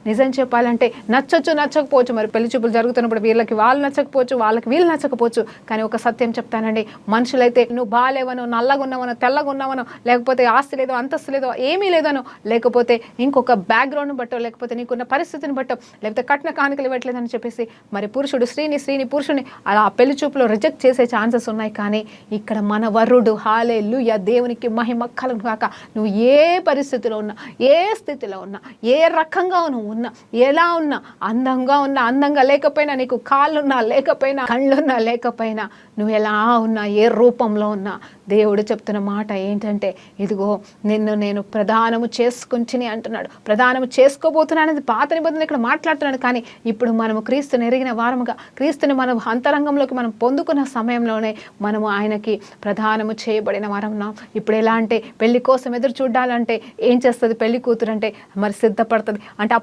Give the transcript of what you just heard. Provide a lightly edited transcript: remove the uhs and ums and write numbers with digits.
నిజం చెప్పాలంటే నచ్చకపోవచ్చు. మరి పెళ్లి చూపులు జరుగుతున్నప్పుడు వీళ్ళకి వాళ్ళు నచ్చకపోవచ్చు, వాళ్ళకి వీళ్ళు నచ్చకపోవచ్చు. కానీ ఒక సత్యం చెప్తానండి, మనుషులైతే నువ్వు బాగాలేవనో, నల్లగా ఉన్నావనో, తెల్లగా ఉన్నావనో, లేకపోతే ఆస్తి లేదో, అంతస్తు లేదో, ఏమీ లేదనో, లేకపోతే ఇంకొక బ్యాక్గ్రౌండ్ బట్టో, లేకపోతే నీకున్న పరిస్థితిని బట్టో, లేకపోతే కట్న కానుకలు ఇవ్వట్లేదని చెప్పేసి మరి పురుషుడు స్త్రీని పురుషుని అలా పెళ్లి చూపులో రిజెక్ట్ చేసే ఛాన్సెస్ ఉన్నాయి. కానీ ఇక్కడ మన వరుడు హల్లెలూయా, దేవునికి మహిమ కలుగును గాక. నువ్వు ఏ పరిస్థితిలో ఉన్నా, ఏ స్థితిలో ఉన్నా, ఏ రకంగా నువ్వు ఉన్నా, ఎలా ఉన్నా, అందంగా లేకపోయినా, నీకు కాళ్ళున్నా లేకపోయినా, కళ్ళున్నా లేకపోయినా, నువ్వు ఎలా ఉన్నా, ఏ రూపంలో ఉన్నా, దేవుడు చెప్తున్న మాట ఏంటంటే, ఇదిగో నిన్ను నేను ప్రదానము చేసుకుంటుని అంటున్నాడు. ప్రదానము చేసుకోబోతున్నానని పాత నిబంధనలు ఇక్కడ మాట్లాడుతున్నాడు. కానీ ఇప్పుడు మనము క్రీస్తుని ఎరిగిన వారముగా, క్రీస్తుని మనం అంతరంగంలోకి మనం పొందుకున్న సమయంలోనే మనము ఆయనకి ప్రదానము చేయబడిన వారం ఉన్నాం. ఇప్పుడు ఎలా అంటే, పెళ్లి కోసం ఎదురు చూడాలంటే ఏం చేస్తుంది పెళ్లి కూతురు అంటే, మరి సిద్ధపడుతుంది అంటే ఆ